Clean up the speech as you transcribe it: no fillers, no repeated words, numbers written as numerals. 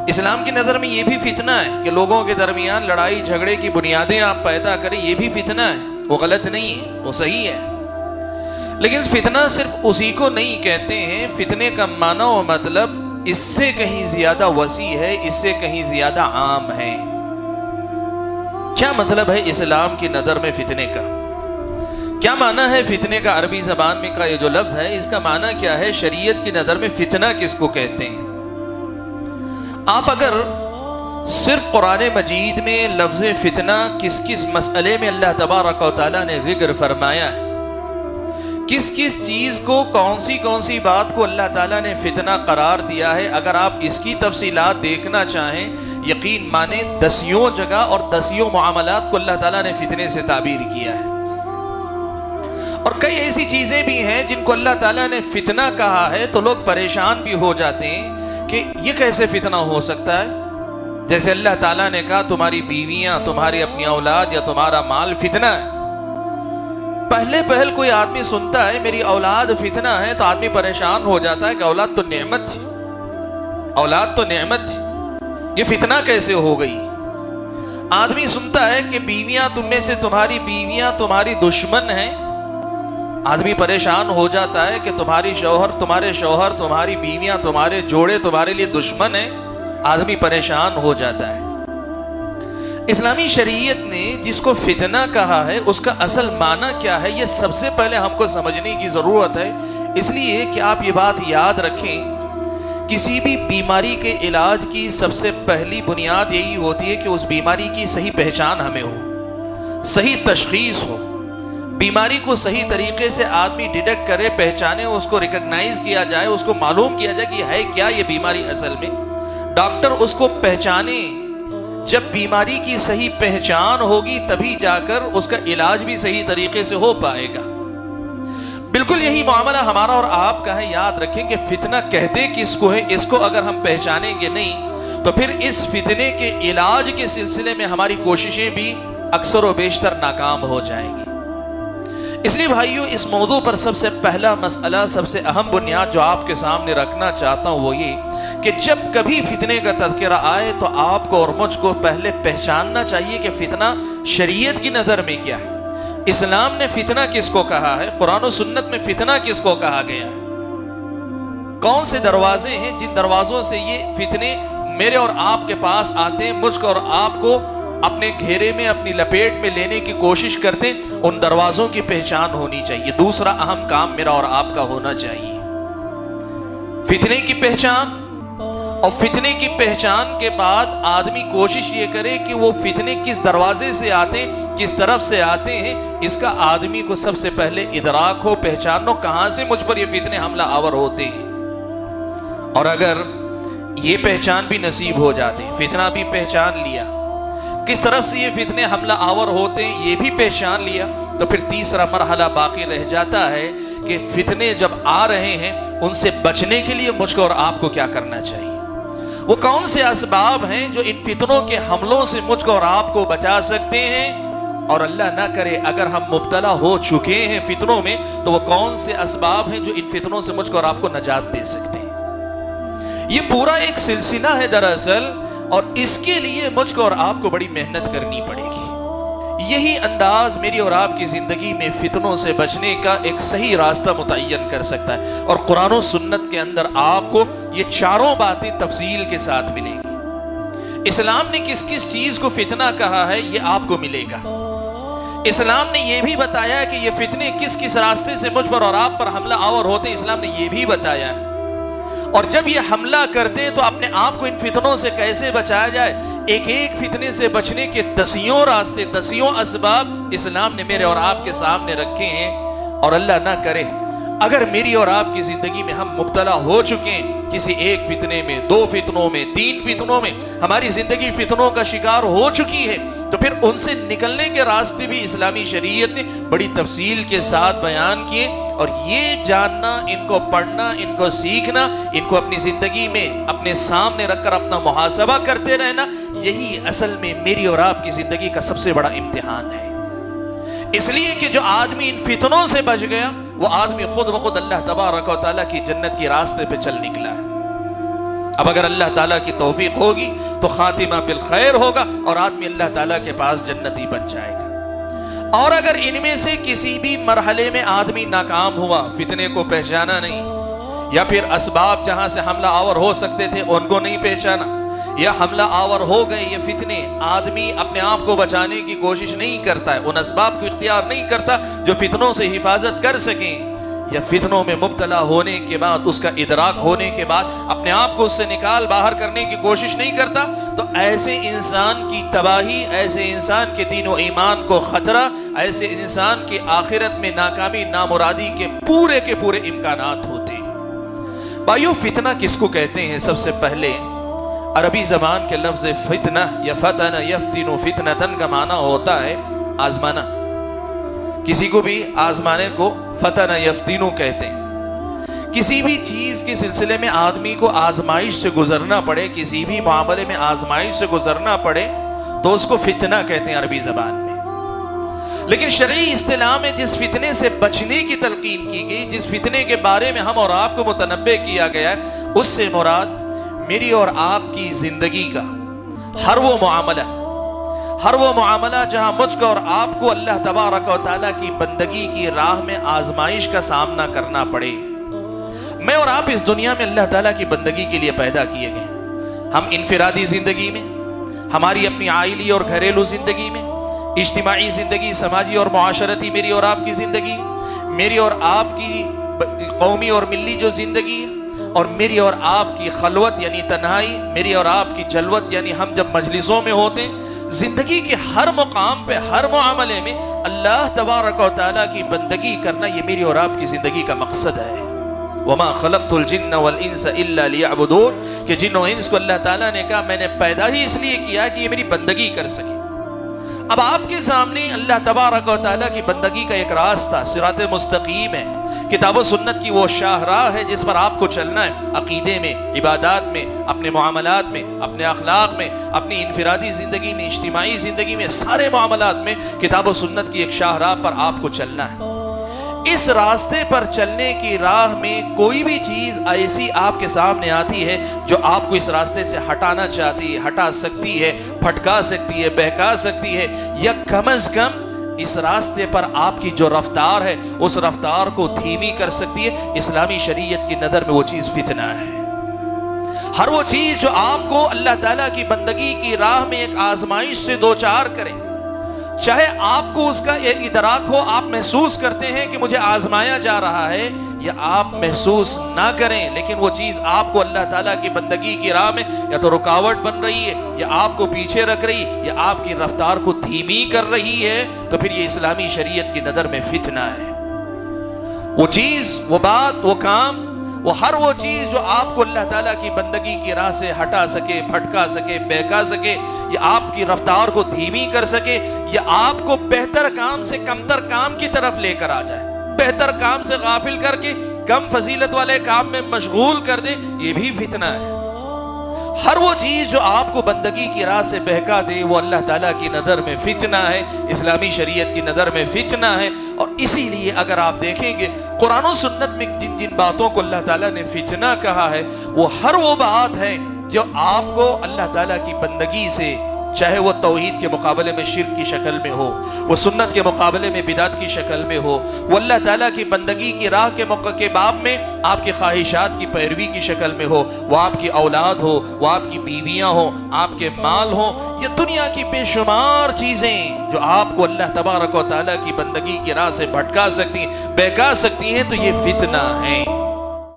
इस्लाम की नज़र में ये भी फितना है कि लोगों के दरमियान लड़ाई झगड़े की बुनियादें आप पैदा करें, ये भी फितना है। वो गलत नहीं है, वो सही है। लेकिन फितना सिर्फ उसी को नहीं कहते हैं। फितने का माना और मतलब इससे कहीं ज्यादा वसी है, इससे कहीं ज्यादा आम है। क्या मतलब है इस्लाम की नज़र में फितने का? क्या माना है फितने का? अरबी ज़बान में का ये जो लफ्ज़ है, इसका माना क्या है? शरीयत की नज़र में फितना किसको कहते हैं? आप अगर सिर्फ कुरान मजीद में लफ्ज़ फितना किस किस मसले में अल्लाह तबारक व तआला ने जिक्र फरमाया है, किस किस चीज़ को, कौन सी बात को अल्लाह ताला ने फितना करार दिया है, अगर आप इसकी तफसीलात देखना चाहें, यकीन माने दसियों जगह और दसियों मामलात को अल्लाह ताला ने फितने से ताबीर किया है। और कई ऐसी चीज़ें भी हैं जिनको अल्लाह ताला ने फितना कहा है तो लोग परेशान भी हो जाते हैं कि ये कैसे फितना हो सकता है। जैसे अल्लाह ताला ने कहा तुम्हारी बीवियां, तुम्हारी अपनी औलाद या तुम्हारा माल फितना है। पहल कोई आदमी सुनता है मेरी औलाद फितना है तो आदमी परेशान हो जाता है कि औलाद तो नेमत थी, औलाद तो नेमत थी, ये फितना कैसे हो गई। आदमी सुनता है कि बीवियां तुम में से तुम्हारी बीवियां तुम्हारी दुश्मन हैं, आदमी परेशान हो जाता है कि तुम्हारे शौहर तुम्हारी बीवियां तुम्हारे जोड़े तुम्हारे लिए दुश्मन हैं, आदमी परेशान हो जाता है। इस्लामी शरीयत ने जिसको फितना कहा है उसका असल माना क्या है, ये सबसे पहले हमको समझने की ज़रूरत है। इसलिए कि आप ये बात याद रखें, किसी भी बीमारी के इलाज की सबसे पहली बुनियाद यही होती है कि उस बीमारी की सही पहचान हमें हो, सही तशखीस हो, बीमारी को सही तरीके से आदमी डिटेक्ट करे, पहचाने, उसको रिकॉग्नाइज किया जाए, उसको मालूम किया जाए कि है क्या ये बीमारी असल में। डॉक्टर उसको पहचाने। जब बीमारी की सही पहचान होगी तभी जाकर उसका इलाज भी सही तरीके से हो पाएगा। बिल्कुल यही मामला हमारा और आपका है। याद रखें कि फितना कहते किसको है, इसको अगर हम पहचानेंगे नहीं तो फिर इस फितने के इलाज के सिलसिले में हमारी कोशिशें भी अक्सर व बेशतर नाकाम हो जाएंगी। इसलिए भाइयों, इस मौजू पर सबसे पहला मसला, सबसे अहम बुनियाद जो आपके सामने रखना चाहता हूं वो ये कि जब कभी फितने का तज़किरा आए तो आपको और मुझको पहले पहचानना चाहिए कि फितना शरीयत की नज़र में क्या है। इस्लाम ने फितना किसको कहा है, कुरान और सुन्नत में फितना किसको कहा गया है, कौन से दरवाजे हैं जिन दरवाजों से ये फितने मेरे और आपके पास आते हैं, मुझको और आपको अपने घेरे में, अपनी लपेट में लेने की कोशिश करते, उन दरवाजों की पहचान होनी चाहिए। दूसरा अहम काम मेरा और आपका होना चाहिए फितने की पहचान। और फितने की पहचान के बाद आदमी कोशिश ये करे कि वो फितने किस दरवाजे से आते, किस तरफ से आते हैं, इसका आदमी को सबसे पहले इदराक हो, पहचान हो, कहां से मुझ पर ये फितने हमला आवर होते हैं। और अगर ये पहचान भी नसीब हो जाते, फितना भी पहचान लिया, किस तरफ से ये फितने हमला आवर होते हैं ये भी पहचान लिया, तो फिर तीसरा मरहला बाकी रह जाता है कि फितने जब आ रहे हैं उनसे बचने के लिए मुझको और आपको क्या करना चाहिए। वो कौन से असबाब हैं जो इन फितनों के हमलों से मुझको और आपको बचा सकते हैं। और अल्लाह ना करे अगर हम मुब्तला हो चुके हैं फितनों में तो वो कौन से असबाब हैं जो इन फितनों से मुझको और आपको नजात दे सकते हैं। ये पूरा एक सिलसिला है दरअसल, और इसके लिए मुझको और आपको बड़ी मेहनत करनी पड़ेगी। यही अंदाज मेरी और आपकी जिंदगी में फितनों से बचने का एक सही रास्ता मुतय्यन कर सकता है। और कुरान और सुन्नत के अंदर आपको ये चारों बातें तफसील के साथ मिलेंगी। इस्लाम ने किस किस चीज को फितना कहा है ये आपको मिलेगा। इस्लाम ने यह भी बताया कि ये फितने किस किस रास्ते से मुझ पर और आप पर हमला आवर होते हैं, इस्लाम ने यह भी बताया है। और जब ये हमला करते हैं तो अपने आप को इन फितनों से कैसे बचाया जाए, एक एक फितने से बचने के दसियों रास्ते, दसियों असबाब इस्लाम ने मेरे और आपके सामने रखे हैं। और अल्लाह ना करे अगर मेरी और आपकी जिंदगी में हम मुब्तला हो चुके हैं किसी एक फितने में, दो फितनों में, तीन फितनों में, हमारी जिंदगी फितनों का शिकार हो चुकी है, तो फिर उनसे निकलने के रास्ते भी इस्लामी शरीयत ने बड़ी तफसील के साथ बयान किए। और ये जानना, इनको पढ़ना, इनको सीखना, इनको अपनी जिंदगी में अपने सामने रखकर अपना मुहासबा करते रहना, यही असल में मेरी और आपकी जिंदगी का सबसे बड़ा इम्तिहान है। इसलिए कि जो आदमी इन फितनों से बच गया वो आदमी खुद ब खुद अल्लाह तबारक व तआला की जन्नत के रास्ते पे चल निकला है। अब अगर अल्लाह ताला की तौफीक होगी तो खातिमा बिल खैर होगा और आदमी अल्लाह ताला के पास जन्नती बन जाएगा। और अगर इनमें से किसी भी मरहले में आदमी नाकाम हुआ, फितने को पहचाना नहीं, या फिर असबाब जहां से हमला आवर हो सकते थे उनको नहीं पहचाना, या हमला आवर हो गए ये फितने, आदमी अपने आप को बचाने की कोशिश नहीं करता है, उन असबाब को इख्तियार नहीं करता जो फितनों से हिफाजत कर सकें, या फितनों में मुब्तला होने के बाद, उसका इदराक होने के बाद अपने आप को उससे निकाल बाहर करने की कोशिश नहीं करता, तो ऐसे इंसान की तबाही, ऐसे इंसान के दीन व ईमान को खतरा, ऐसे इंसान की आखिरत में नाकामी नामुरादी के पूरे इम्कानात होते हैं। भाइयों, फितना किसको कहते हैं? सबसे पहले अरबी जबान के लफ्ज फितना या फतन यफ्तिनु फितनतन का माना होता है आजमाना। किसी को भी आजमाने को फतन यफ्तिनु कहते हैं। किसी भी चीज के सिलसिले में आदमी को आजमाइश से गुजरना पड़े, किसी भी मामले में आजमाइश से गुजरना पड़े, तो उसको फितना कहते हैं अरबी जबान में। लेकिन शरई इस्तिलाह में जिस फितने से बचने की तलकीन की गई, जिस फितने के बारे में हम और आपको मुतनब्बे किया गया है, उससे मुराद मेरी और आपकी जिंदगी का हर वो मामला जहां मुझको और आपको अल्लाह तबारक व तआला की बंदगी की राह में आजमाइश का सामना करना पड़े। मैं और आप इस दुनिया में अल्लाह ताला की बंदगी के लिए पैदा किए गए। हम इनफिरादी जिंदगी में, हमारी अपनी आइली और घरेलू जिंदगी में, इज्तिमाई जिंदगी, समाजी और मुआशरती मेरी और आपकी जिंदगी, मेरी और आपकी कौमी और मिल्ली जो जिंदगी है, और मेरी और आपकी खलवत यानी तन्हाई, मेरी और आपकी जलवत यानी हम जब मजलिसों में होते हैं, जिंदगी के हर मुकाम पे, हर मामले में अल्लाह तबारक व तआला की बंदगी करना, ये मेरी और आपकी जिंदगी का मकसद है। वमा खलक़तुल जिन्न वल इंस इल्ला लियअबुदून, कि जिन्न और इंस को अल्लाह ताला ने कहा मैंने पैदा ही इसलिए किया कि ये मेरी बंदगी कर सके। अब आपके सामने अल्लाह तबारक व तआला की बंदगी का एक रास्ता सिरात मुस्तकीम है, किताब व सुन्नत की वो शाहराह है जिस पर आपको चलना है। अकीदे में, इबादात में, अपने मुआमलात में, अपने अखलाक में, अपनी इनफिरादी ज़िंदगी में, इज्तिमाई ज़िंदगी में, सारे मामलात में किताब व सुन्नत की एक शाहराह पर आपको चलना है। इस रास्ते पर चलने की राह में कोई भी चीज़ ऐसी आपके सामने आती है जो आपको इस रास्ते से हटाना चाहती है, हटा सकती है, भटका सकती है, बहका सकती है, या कम अज़ कम इस रास्ते पर आपकी जो रफ्तार है उस रफ्तार को धीमी कर सकती है। इस्लामी शरीयत की नज़र में वो चीज़ फितना है। हर वो चीज़ जो आपको अल्लाह ताला की बंदगी की राह में एक आजमाइश से दो चार करे, चाहे आपको उसका एक इदराक हो, आप महसूस करते हैं कि मुझे आजमाया जा रहा है, या आप महसूस ना करें, लेकिन वो चीज़ आपको अल्लाह ताला की बंदगी की राह में या तो रुकावट बन रही है, या आपको पीछे रख रही, या आपकी रफ्तार को धीमी कर रही है, तो फिर ये इस्लामी शरीयत की नज़र में फितना है। वो चीज़, वो बात, वो काम, वो हर वो चीज़ जो आपको अल्लाह ताला की बंदगी की राह से हटा सके, भटका सके, बहका सके, या आपकी रफ्तार को धीमी कर सके, या आपको बेहतर काम से कमतर काम की तरफ लेकर आ जाए, बेहतर काम से गाफिल करके कम फजीलत वाले काम में मशगूल कर दे, ये भी फितना है। हर वो चीज़ जो आपको बंदगी की राह से बहका दे वो अल्लाह ताला की नज़र में फितना है, इस्लामी शरीयत की नज़र में फितना है। और इसीलिए अगर आप देखेंगे कुरान और सुन्नत में जिन जिन बातों को अल्लाह ताला ने फितना कहा है, वो हर वो बात है जो आपको अल्लाह ताला की बंदगी से, चाहे वो तौहीद के मुकाबले में शिर्क की शक्ल में हो, वो सुन्नत के मुकाबले में बिदात की शक्ल में हो, वो अल्लाह ताला की बंदगी की राह के बाब में आपकी ख्वाहिशात की पैरवी की शक्ल में हो, वो आपकी औलाद हो, वो आपकी बीवियां हो, आपके माल हो, या दुनिया की बेशुमार चीज़ें जो आपको अल्लाह तबारक व तआला की बंदगी की राह से भटका सकती हैं, बहका सकती हैं, तो ये फितना है।